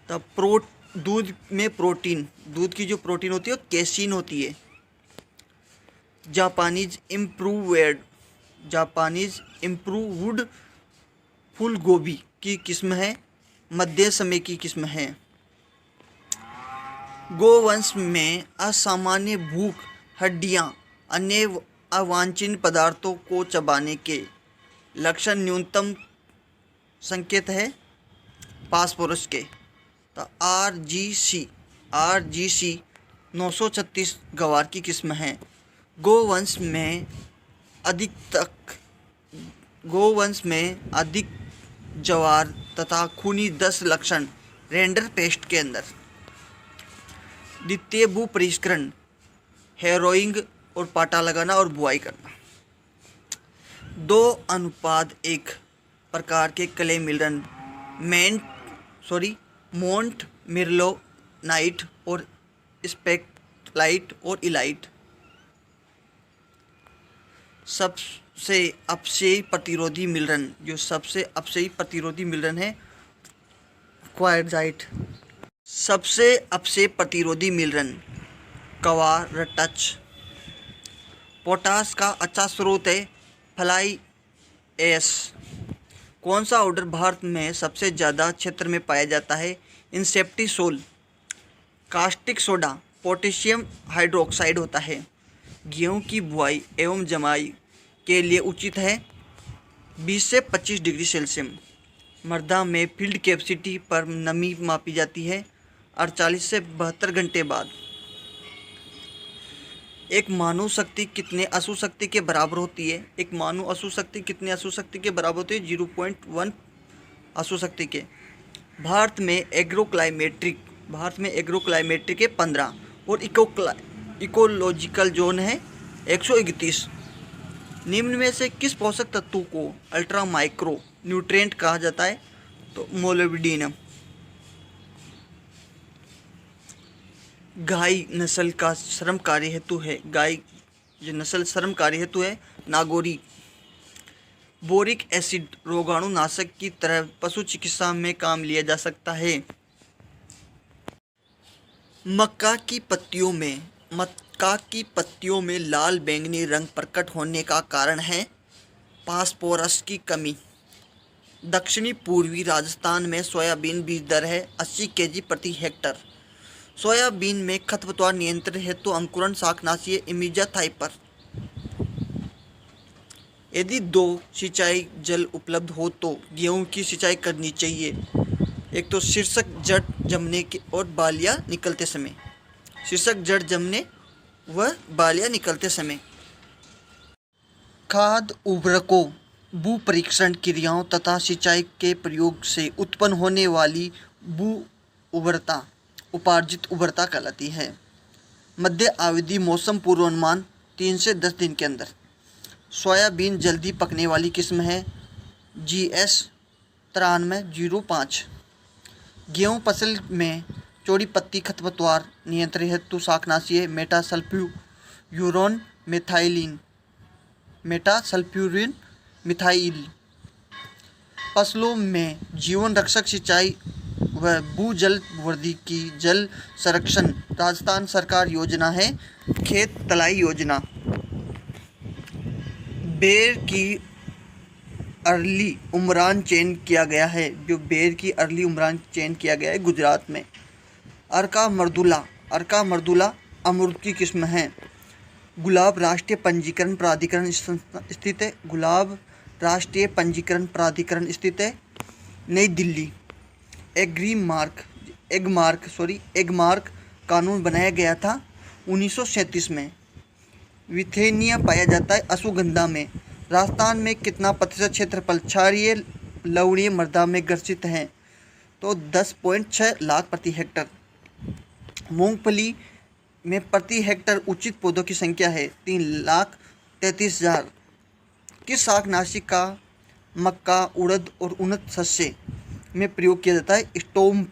तब दूध में प्रोटीन, दूध की जो प्रोटीन होती है वो कैसीन होती है। जापानीज इम्प्रूव्ड फूल गोभी की किस्म है, मध्य समय की किस्म है। गोवंश में असामान्य भूख, हड्डियां, अन्य अवांछनीय पदार्थों को चबाने के लक्षण न्यूनतम संकेत है फास्फोरस के। तो आरजीसी 936 गवार की किस्म है। गोवंश में अधिक जवार तथा खूनी 10 लक्षण रेंडर पेस्ट के अंदर। द्वितीय भू परिष्करण, हैरोइंग और पाटा लगाना और बुआई करना। 2:1 प्रकार के क्ले मिलरन मोंट मिर्लोनाइट और स्पेक्टलाइट और इलाइट। सबसे अपक्षय प्रतिरोधी मिलरन है क्वार्टजाइट। सबसे अपक्षय प्रतिरोधी मिलरन क्वार्टज। पोटास का अच्छा स्रोत है फ्लाई एश। कौन सा ऑर्डर भारत में सबसे ज़्यादा क्षेत्र में पाया जाता है? इंसेप्टिसोल। कास्टिक सोडा पोटेशियम हाइड्रोक्साइड होता है। गेहूं की बुआई एवं जमाई के लिए उचित है 20 से 25 डिग्री सेल्सियस। मृदा में फील्ड कैपेसिटी पर नमी मापी जाती है 48 से 72 घंटे बाद। एक मानव शक्ति कितने अशु शक्ति के बराबर होती है? एक मानव अशु शक्ति कितने अशु शक्ति के बराबर होती है? 0.1 अशु शक्ति के। भारत में एग्रोक्लाइमेट्रिक है 15 और इकोलॉजिकल जोन है 131। निम्न में से किस पोषक तत्व को अल्ट्रा माइक्रो न्यूट्रिएंट कहा जाता है? तो मोलिब्डेनम। गाय नस्ल का श्रम कार्य हेतु है नागौरी। बोरिक एसिड रोगाणुनाशक की तरह पशु चिकित्सा में काम लिया जा सकता है। मक्का की पत्तियों में लाल बैंगनी रंग प्रकट होने का कारण है फास्फोरस की कमी। दक्षिणी पूर्वी राजस्थान में सोयाबीन बीज दर है 80 केजी प्रति हेक्टर। सोयाबीन में खरपतवार नियंत्रण हेतु अंकुरण शाकनाशी इमिजाथाइपर। यदि 2 सिंचाई जल उपलब्ध हो तो गेहूं की सिंचाई करनी चाहिए? एक तो शीर्षक जड़ जमने के और बालियां निकलते समय। खाद उर्वरकों, भू परीक्षण क्रियाओं तथा सिंचाई के प्रयोग से उत्पन्न होने वाली भू उर्वरता उपार्जित उर्वरता कहलाती है। मध्य अवधि मौसम पूर्वानुमान 3 से 10 दिन के अंदर। सोयाबीन जल्दी पकने वाली किस्म है GS 9305। गेहूं फसल में चौड़ी पत्ती खरपतवार नियंत्रण हेतु शाकनाशी है मेटासल्फ्यूरिन मिथाइल। फसलों में जीवन रक्षक सिंचाई व भूजल वृद्धि की जल संरक्षण राजस्थान सरकार योजना है खेत तलाई योजना। बेर की अर्ली उमरान चयन किया गया है गुजरात में। अर्का मर्दुला अमरूद की किस्म है। गुलाब राष्ट्रीय पंजीकरण प्राधिकरण स्थित है नई दिल्ली। एगमार्क कानून बनाया गया था 1937 में। विथेनिया पाया जाता है अश्वगंधा में। राजस्थान में कितना प्रतिशत क्षेत्रफल क्षारीय लवणीय मृदा में ग्रसित है? तो 10.6 लाख प्रति हेक्टर। मूंगफली में प्रति हेक्टर उचित पौधों की संख्या है 3,33,000। किस शाकनाशी का मक्का, उड़द और उन्नत शस्य में प्रयोग किया जाता है? स्टोम्प।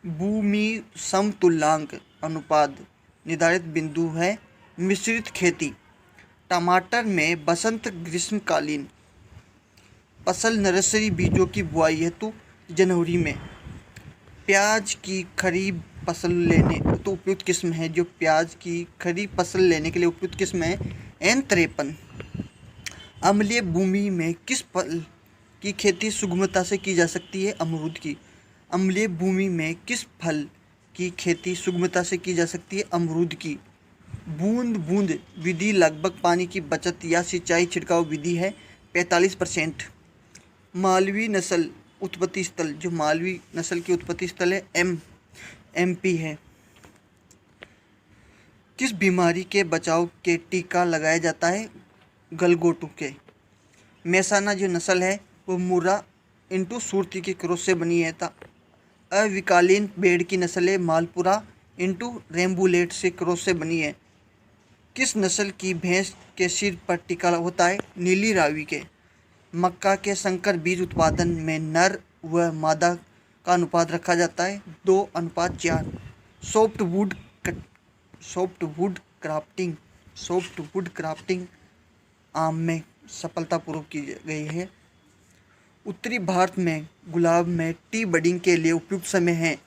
भूमि समतुल्यांक अनुपात निर्धारित बिंदु है मिश्रित खेती। टमाटर में बसंत ग्रीष्मकालीन फसल नर्सरी बीजों की बुआई हेतु जनवरी में। प्याज की खरीफ फसल लेने तो उपयुक्त किस्म है, जो प्याज की खरीफ फसल लेने के लिए उपयुक्त किस्म है N53। अम्लीय भूमि में किस फल की खेती सुगमता से की जा सकती है? अमरूद की। अम्लीय भूमि में किस फल की खेती सुगमता से की जा सकती है? अमरूद की। बूंद बूंद विधि लगभग पानी की बचत या सिंचाई छिड़काव विधि है 45%। मालवी नस्ल उत्पत्ति स्थल, जो मालवी नस्ल की उत्पत्ति स्थल है MP है। किस बीमारी के बचाव के टीका लगाया जाता है? गलघोटू के। मेसाना जो नस्ल है वो मुर्रा इंटू सुरती के क्रॉस से बनी है। अविकालीन भेड़ की नस्ल है मालपुरा इंटू रेम्बुलेट से क्रॉस से बनी है। किस नस्ल की भैंस के सिर पर टीका होता है? नीली रावी के। मक्का के संकर बीज उत्पादन में नर व मादा का अनुपात रखा जाता है 2:4। सॉफ्टवुड क्राफ्टिंग आम में सफलतापूर्वक की गई है। उत्तरी भारत में गुलाब में टी बडिंग के लिए उपयुक्त समय है।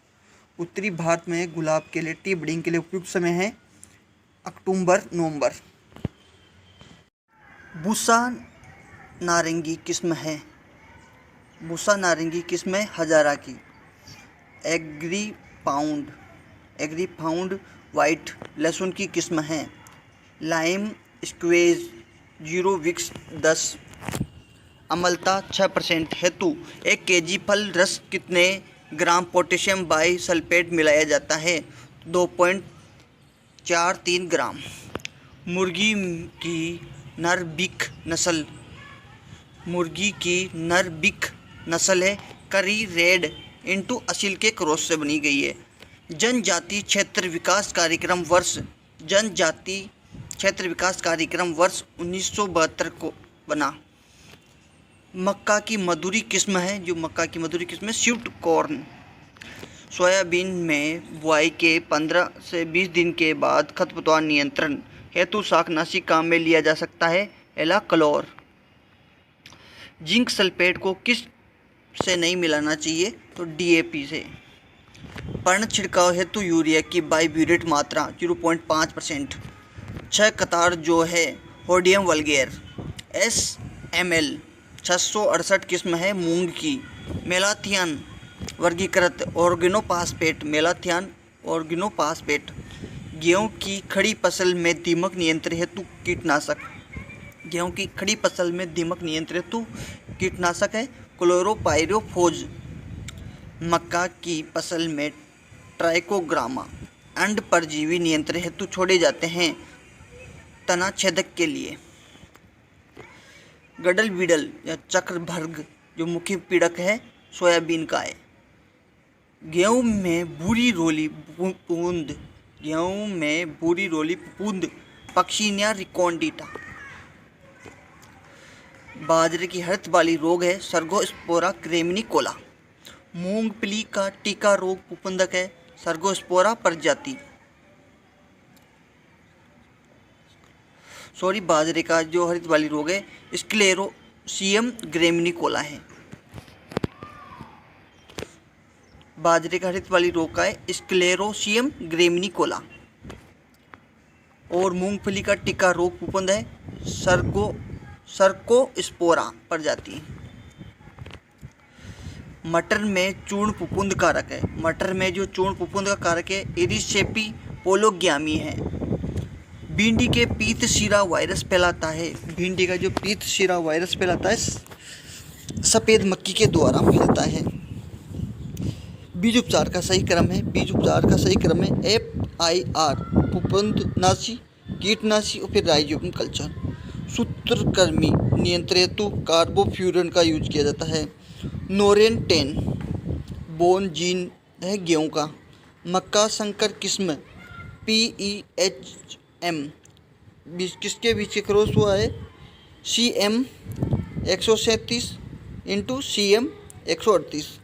उत्तरी भारत में गुलाब के लिए टी बडिंग के लिए उपयुक्त समय है अक्टूबर-नवंबर। बुसा नारंगी किस्म है। बुसा नारंगी किस्म है हजारा की। एग्री पाउंड वाइट लहसुन की किस्म है। Lime squeeze 0 weeks 10। अम्लता 6% हेतु 1 kg फल रस कितने ग्राम पोटेशियम बाई सल्फेट मिलाया जाता है? 2.43 ग्राम। मुर्गी की नर बिक नस्ल है करी रेड इंटू असील के क्रॉस से बनी गई है। जनजाति क्षेत्र विकास कार्यक्रम वर्ष 1972 को बना। मक्का की मधुरी किस्म है, जो मक्का की मधुरी किस्म है स्वीट कॉर्न। सोयाबीन में बुआई के 15 से 20 दिन के बाद खरपतवार नियंत्रण हेतु शाकनाशी काम में लिया जा सकता है एलाक्लोर। जिंक सल्फेट को किस से नहीं मिलाना चाहिए? तो DAP से। पर्ण छिड़काव हेतु यूरिया की बाइब्यूरेट मात्रा 0.5%। 6 कतार जो है होडियम वल्गेर SML 668 किस्म है मूंग की। मेलाथियान वर्गीकृत ऑर्गेनोफॉस्फेट। गेहूं की खड़ी फसल में दीमक नियंत्रण हेतु कीटनाशक है क्लोरोपाइरिफॉस। मक्का की फसल में ट्राइकोग्रामा अंड परजीवी नियंत्रण हेतु छोड़े जाते हैं तना छेदक के लिए। गडल बीडल या चक्रभर्ग जो मुख्य पीड़क है सोयाबीन का है। गेहूं में भूरी रोली फफूंद पक्षिनिया रिकॉन्डिटा। बाजरे की हरित वाली रोग है सर्गोस्पोरा क्रेमिनिकोला। मूंगफली का टीका रोग फफूंदक है सर्गोस्पोरा प्रजाति। बाजरे का जो हरित वाली रोग है स्क्लेरोसियम ग्रेमिनिकोला है। बाजरे का हरित वाली रोग का है स्क्लेरोसियम ग्रेमिनिकोला। और मूंगफली का टीका रोग फफूंद है सर्कोस्पोरा प्रजाति। मटर में चूर्ण फफूंद कारक है। मटर में जो चूर्ण फफूंद का कारक है एरिसेपी पोलोग्यामी है। भिंडी के पीत शिरा वायरस फैलाता है। भिंडी का जो पीत शिरा वायरस फैलाता है सफ़ेद मक्खी के द्वारा फैलता है। बीज उपचार का सही क्रम है FIR फफूंदनाशी, कीटनाशी और फिर राइजोबियम कल्चर। सूत्रकृमि नियंत्रण हेतु कार्बोफ्यूरन का यूज किया जाता है। नोरेन 10 बोन जीन है गेहूं का। मक्का संकर किस्म PEHM किसके बीच के क्रॉस हुआ है? CM 137 into CM 138।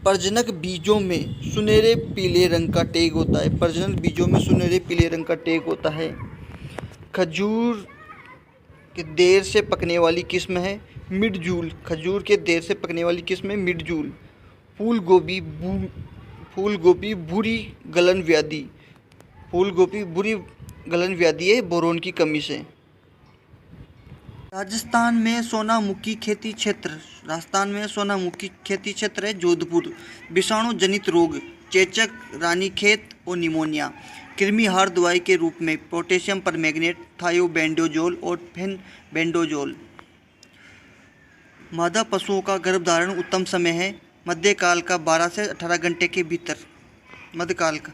प्रजनक बीजों में सुनहरे पीले रंग का टैग होता है। प्रजनक बीजों में सुनहरे पीले रंग का टैग होता है। खजूर के देर से पकने वाली किस्म है मिड जूल। खजूर के देर से पकने वाली किस्म है मिड जूल। फूल गोभी बुरी गलन व्याधि। फूल गोभी बुरी गलन व्याधि है बोरोन की कमी से। राजस्थान में सोनामुखी खेती क्षेत्र है जोधपुर। विषाणु जनित रोग, चेचक, रानीखेत और निमोनिया। कृमिहार दवाई के रूप में पोटेशियम परमैंगनेट, थायोबेंडोजोल और फेनबेंडोजोल। मादा पशुओं का गर्भधारण उत्तम समय है मध्यकाल का 12 से 18 घंटे के भीतर। मध्यकाल का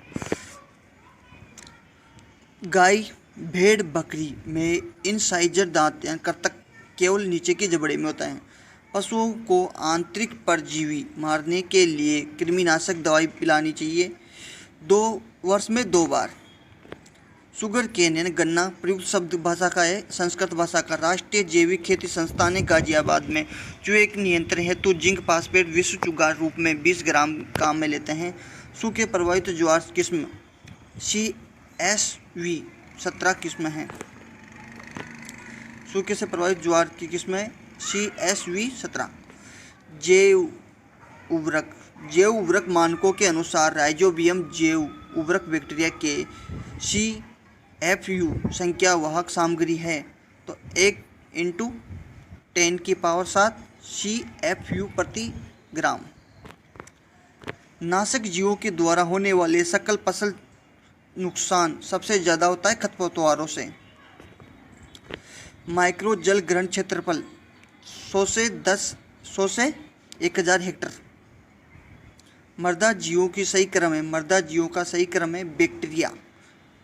गाय, भेड़, बकरी में इनसाइजर दांत या कर्तक केवल नीचे के जबड़े में होता है। पशुओं को आंतरिक परजीवी मारने के लिए कृमिनाशक दवाई पिलानी चाहिए 2 वर्ष में 2 बार। शुगर केन यानी गन्ना प्रयुक्त शब्द भाषा का है, संस्कृत भाषा का। राष्ट्रीय जैविक खेती संस्थान ने गाजियाबाद में चूहे के नियंत्रण हेतु जिंक फास्फेट विश्व चुगार रूप में 20 ग्राम काम में लेते हैं। सूखे प्रभावित ज्वार किस्म CSV 17 किस्म है। सूखे से प्रभावित ज्वार की किस्म है CSV 17। जैव उर्वरक मानकों के अनुसार राइजोबियम जैव उर्वरक बैक्टीरिया के CFU संख्या वाहक सामग्री है तो 1 × 10⁻7 CFU प्रति ग्राम। नाशक जीवों के द्वारा होने वाले सकल फसल नुकसान सबसे ज़्यादा होता है खरपतवारों से। माइक्रो जल ग्रहण क्षेत्रफल 100 से 1000 हेक्टर। मृदा जीवों की सही क्रम है, मृदा जीवों का सही क्रम है बैक्टीरिया,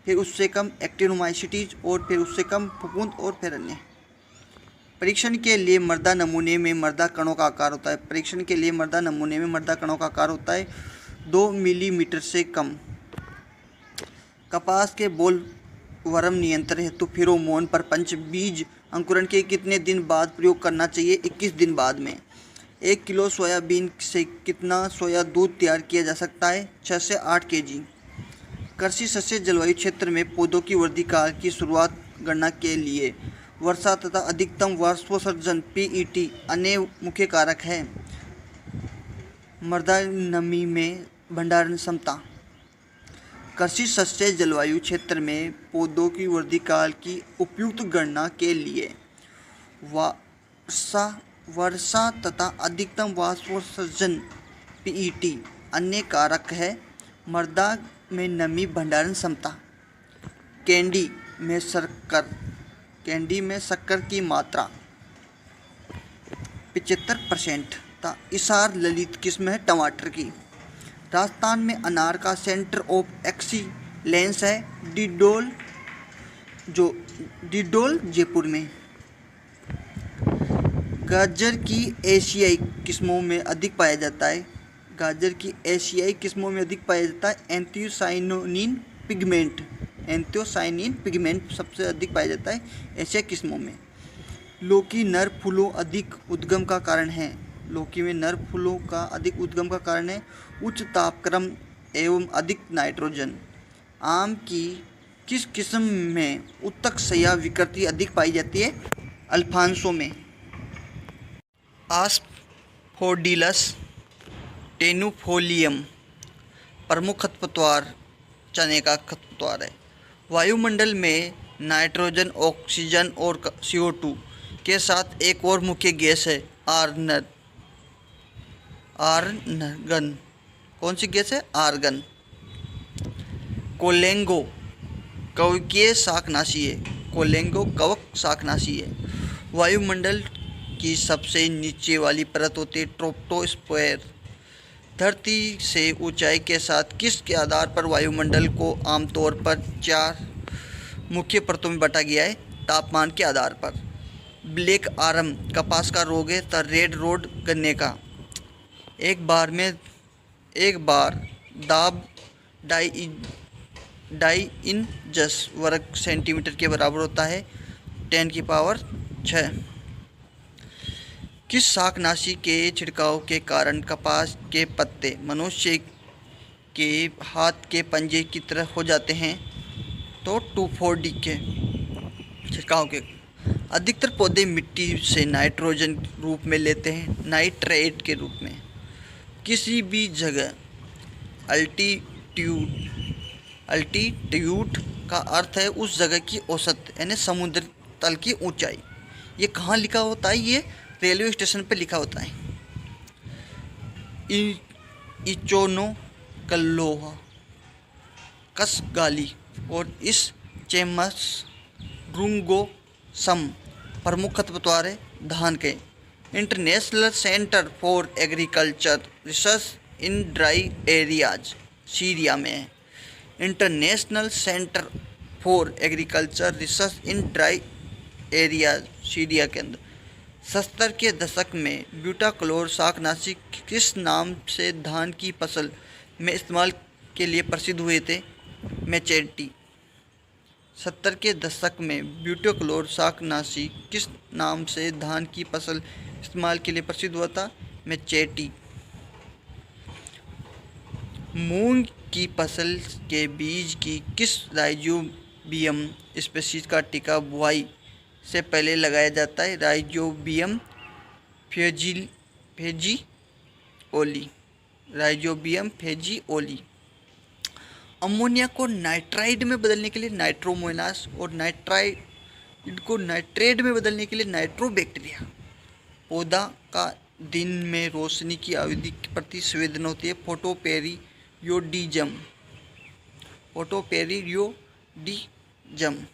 फिर उससे कम एक्टिनोमाइसीटीज और फिर उससे कम फफूंद और फिर अन्य। परीक्षण के लिए मृदा नमूने में मृदा कणों का आकार होता है। परीक्षण के लिए मृदा नमूने में मृदा कणों का आकार होता है 2 मिलीमीटर से कम। कपास के बोल वर्म नियंत्रण हेतु फेरोमोन प्रपंच बीज अंकुरण के कितने दिन बाद प्रयोग करना चाहिए? 21 दिन बाद में। 1 किलो सोयाबीन से कितना सोया दूध तैयार किया जा सकता है? 6 से 8 kg। कृषि शस्य जलवायु क्षेत्र में पौधों की वृद्धि काल की शुरुआत गणना के लिए वर्षा तथा अधिकतम वाष्पोत्सर्जन PET अन्य मुख्य कारक है। मृदा नमी में भंडारण क्षमता। कृषि शस्य जलवायु क्षेत्र में पौधों की वृद्धि काल की उपयुक्त गणना के लिए वर्षा तथा अधिकतम वाष्पोत्सर्जन PET अन्य कारक है। मृदा में नमी भंडारण क्षमता। कैंडी में शक्कर की मात्रा 75% था। इसार ललित किस्म है टमाटर की। राजस्थान में अनार का सेंटर ऑफ एक्सीलेंस है डिडोल जयपुर में। गाजर की एशियाई किस्मों में अधिक पाया जाता है। गाजर की एशियाई किस्मों में अधिक पाया जाता है एंथोसायनिन पिगमेंट सबसे अधिक पाया जाता है एशियाई किस्मों में। लौकी नर फूलों अधिक उद्गम का कारण है। लौकी में नर फूलों का अधिक उद्गम का कारण है उच्च तापक्रम एवं अधिक नाइट्रोजन। आम की किस किस्म में उत्तकसया विकृति अधिक पाई जाती है? अल्फांसो में। आस्फोडिलस टेनुफोलियम प्रमुख खरपतवार चने का खरपतवार है। वायुमंडल में नाइट्रोजन, ऑक्सीजन और CO2 के साथ एक और मुख्य गैस है आर्गन। कौन सी गैस है? आर्गन। कोलेंगो कवकीय शाकनाशी है। कोलेंगो कवक शाकनाशी है। वायुमंडल की सबसे नीचे वाली परत होती है ट्रोपोस्फेयर। धरती से ऊंचाई के साथ किसके आधार पर वायुमंडल को आमतौर पर 4 मुख्य परतों में बांटा गया है? तापमान के आधार पर। ब्लैक आर्म कपास का रोग है तो रेड रोड गन्ने का। एक बार दाब डाइंजस वर्ग सेंटीमीटर के बराबर होता है 10⁶। किस शाकनाशी के छिड़काव के कारण कपास के पत्ते मनुष्य के हाथ के पंजे की तरह हो जाते हैं? तो 2,4-D के छिड़काव के। अधिकतर पौधे मिट्टी से नाइट्रोजन रूप में लेते हैं, नाइट्रेट के रूप में। किसी भी जगह अल्टीट्यूड का अर्थ है उस जगह की औसत यानी समुद्र तल की ऊंचाई। ये कहाँ लिखा होता है? ये रेलवे स्टेशन पे लिखा होता है। इचोनो कल्लोहा कसगाली और इस चेमस रुंगो सम प्रमुख खरपतवार है धान के। International centre for agriculture research in dry areas Syria में है। International centre for agriculture research in dry areas Syria के अंदर 70 के दशक में ब्यूटाक्लोर शाकनाशी किस नाम से धान की फसल में इस्तेमाल के लिए प्रसिद्ध हुए थे? मैचेटी। 70 के दशक में ब्यूटाक्लोर शाकनाशी किस नाम से धान की फसल इस्तेमाल के लिए प्रसिद्ध हुआ था? मैचेटी। मूंग की फसल के बीज की किस राइजोबियम स्पीशीज का टीका बुआई से पहले लगाया जाता है? राइजोबियम फेजियोली। राइजोबियम फेजियोली। अमोनिया को नाइट्राइड में बदलने के लिए नाइट्रोमोनास और नाइट्राइड को नाइट्रेट में बदलने के लिए नाइट्रोबैक्टीरिया। पौधा का दिन में रोशनी की अवधि के प्रति संवेदन होती है। फोटोपेरियोडिज्म। फोटोपेरियोडिज्म।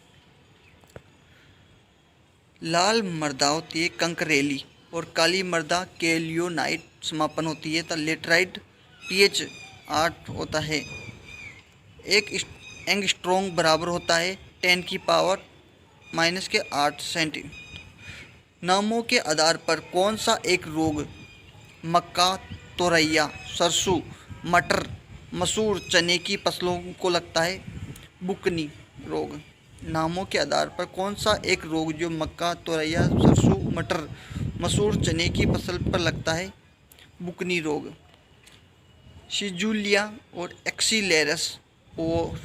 लाल मृदा होती है कंकरेली और काली मृदा केलियोनाइट समापन होती है। तो लेटराइट pH 8 होता है। एक एंगस्ट्रॉम बराबर होता है 10 की पावर -8 सेंटीमीटर। नामों के आधार पर कौन सा एक रोग मक्का, तोरैया, सरसों, मटर, मसूर, चने की फसलों को लगता है? बुकनी रोग। नामों के आधार पर कौन सा एक रोग जो मक्का, तोरैया, सरसों, मटर, मसूर, चने की फसल पर लगता है? बुकनी रोग। शिजुलिया और एक्सीलेरस और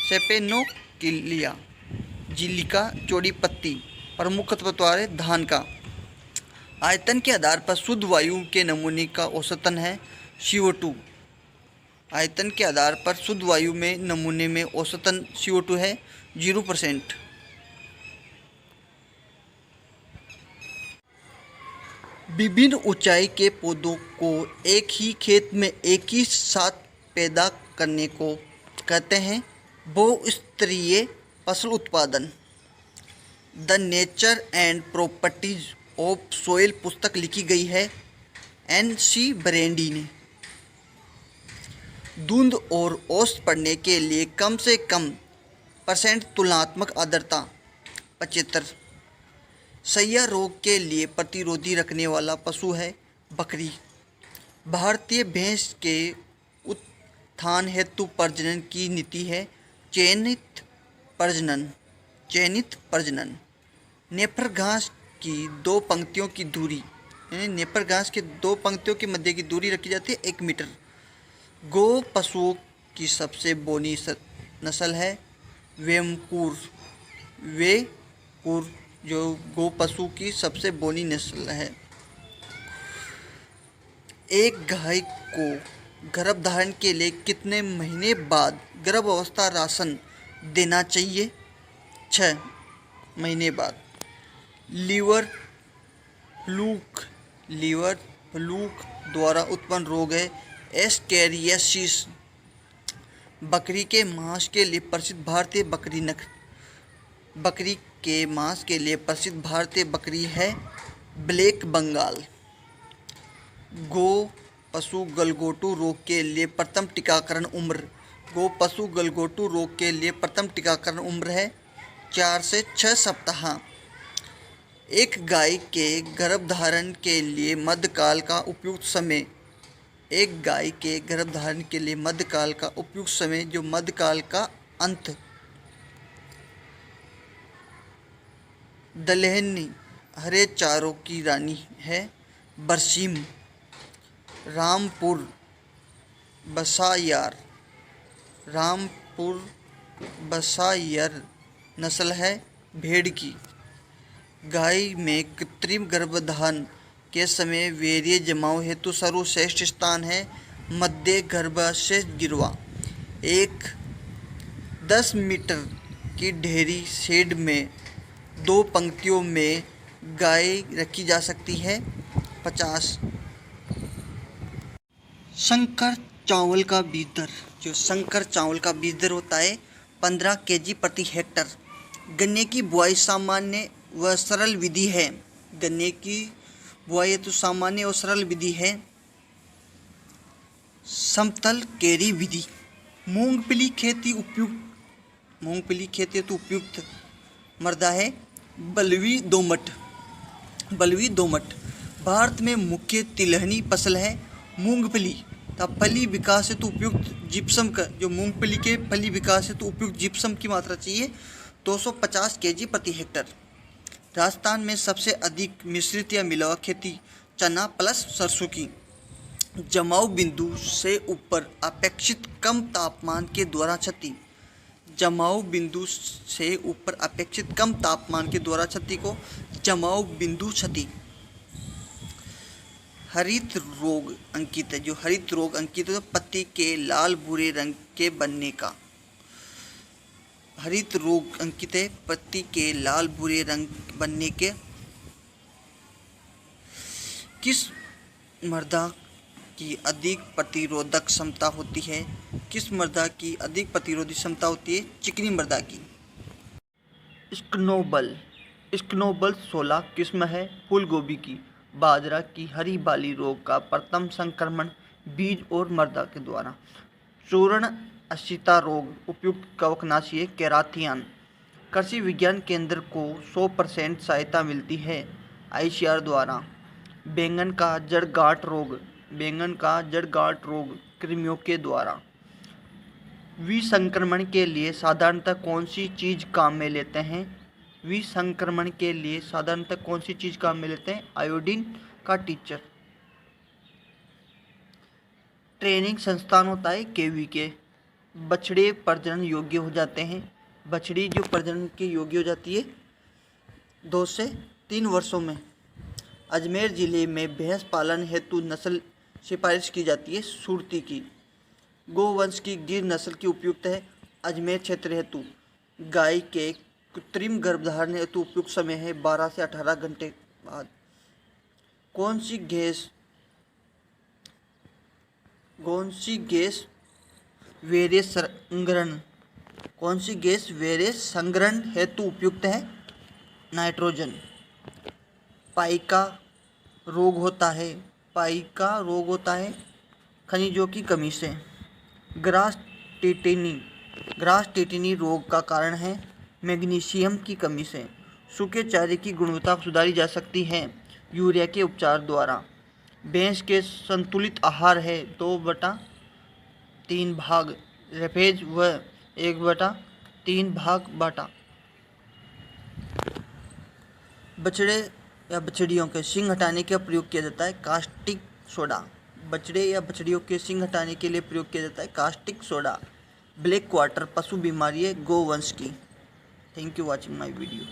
सेपेनोकिलिया जिलिका चौड़ी पत्ती प्रमुख खरपतवार है धान का। आयतन के आधार पर शुद्ध वायु के नमूने का औसतन है CO2। आयतन के आधार पर शुद्ध वायु में नमूने में औसतन CO2 है 0%। विभिन्न ऊंचाई के पौधों को एक ही खेत में एक ही साथ पैदा करने को कहते हैं बहुस्तरीय फसल उत्पादन। The nature and properties of soil पुस्तक लिखी गई है N.C. ब्रेंडी ने। धुंध और औसत पड़ने के लिए कम से कम % तुलनात्मक आर्द्रता 75। सैया रोग के लिए प्रतिरोधी रखने वाला पशु है बकरी। भारतीय भैंस के उत्थान हेतु प्रजनन की नीति है चयनित प्रजनन। नेपर घास की 2 पंक्तियों की दूरी यानी नेपर घास के 2 पंक्तियों के मध्य की दूरी रखी जाती है 1 मीटर। गौ पशुओं की सबसे बोनी नस्ल है वेमकुर। जो गौ पशु की सबसे बोनी नस्ल है। एक गाय को गर्भधारण के लिए कितने महीने बाद गर्भावस्था राशन देना चाहिए? 6 महीने बाद। लीवर फ्लूक द्वारा उत्पन्न रोग है एस्केरियासिस। बकरी के मांस के लिए प्रसिद्ध भारतीय बकरी के मांस के लिए प्रसिद्ध भारतीय बकरी है ब्लैक बंगाल। गो पशु गलघोटू रोग के लिए प्रथम टीकाकरण उम्र। गो पशु गलघोटू रोग के लिए प्रथम टीकाकरण उम्र है 4 से 6 सप्ताह। एक गाय के गर्भधारण के लिए मध्यकाल का उपयुक्त समय। एक गाय के गर्भधारण के लिए मध्यकाल का उपयुक्त समय जो मध्यकाल का अंत दलहनी हरे चारों की रानी है बरसीम। रामपुर बसायार, रामपुर बसायर नस्ल है भेड़ की। गाय में कृत्रिम गर्भधारण के समय वीर्य जमाव हेतु सर्वश्रेष्ठ स्थान है मध्य गर्भाशय गिरवा। एक 10 मीटर की ढेरी शेड में 2 पंक्तियों में गाय रखी जा सकती है। 50। संकर चावल का बीज दर। जो संकर चावल का बीज दर होता है 15 kg प्रति हेक्टर। गन्ने की बुआई सामान्य व सरल विधि है। गन्ने की बुआई तो सामान्य और सरल विधि है। समतल केरी विधि। मूंगफली खेती हेतु उपयुक्त मृदा है बलुई दोमट। बलुई दोमट। भारत में मुख्य तिलहनी फसल है मूंगफली तथा फली विकास हेतु उपयुक्त जिप्सम का, जो मूंगफली के फली विकास हेतु उपयुक्त जिप्सम की मात्रा चाहिए 250 kg प्रति हेक्टर। राजस्थान में सबसे अधिक मिश्रित या मिलावा खेती चना प्लस सरसों की। जमाव बिंदु से ऊपर अपेक्षित कम तापमान के द्वारा क्षति। जमाव बिंदु से ऊपर अपेक्षित कम तापमान के द्वारा क्षति को जमाव बिंदु क्षति। हरित रोग अंकित है। जो हरित रोग अंकित है तो पत्ती के लाल भूरे रंग के बनने का। हरित रोग अंकित है पत्ती के लाल भूरे रंग बनने के। किस मृदा की अधिक प्रतिरोधक क्षमता होती है? किस मृदा की अधिक प्रतिरोधी क्षमता होती है? चिकनी मृदा की। स्क्नोबल। स्क्नोबल 16 किस्म है फूल गोभी की। बाजरा की हरी बाली रोग का प्रथम संक्रमण बीज और मृदा के द्वारा। चूर्ण अशिता रोग उपयुक्त कवकनाशी है केराथियन। कृषि विज्ञान केंद्र को 100% सहायता मिलती है ICR द्वारा। बैंगन का जड़ गांठ रोग। बैंगन का जड़ गांठ रोग कृमियों के द्वारा। विसंक्रमण के लिए साधारणतः कौन सी चीज़ काम में लेते हैं? विसंक्रमण के लिए साधारणतः कौन सी चीज़ काम में लेते हैं? आयोडीन का टीचर। ट्रेनिंग संस्थान होता है KVK। बछड़े प्रजनन योग्य हो जाते हैं। बछड़ी जो प्रजनन के योग्य हो जाती है 2 से 3 वर्षों में। अजमेर ज़िले में भैंस पालन हेतु नस्ल सिफारिश की जाती है सुरती की। गोवंश की गिर नस्ल की उपयुक्त है अजमेर क्षेत्र हेतु। गाय के कृत्रिम गर्भधारण हेतु उपयुक्त समय है 12 से 18 घंटे बाद। कौन सी गैस वीर्य संग्रहण हेतु उपयुक्त है? नाइट्रोजन। पाइका रोग होता है खनिजों की कमी से। ग्रास टेटिनी रोग का कारण है मैग्नीशियम की कमी से। सूखे चारे की गुणवत्ता सुधारी जा सकती है यूरिया के उपचार द्वारा। भैंस के संतुलित आहार है 2/3 भाग रेफेज व 1/3 भाग बाटा। बछड़े या बछड़ियों के सींग हटाने का प्रयोग किया जाता है कास्टिक सोडा। बछड़े या बछड़ियों के सींग हटाने के लिए प्रयोग किया जाता है कास्टिक सोडा। ब्लैक क्वार्टर पशु बीमारी है गोवंश की। Thank you watching my video.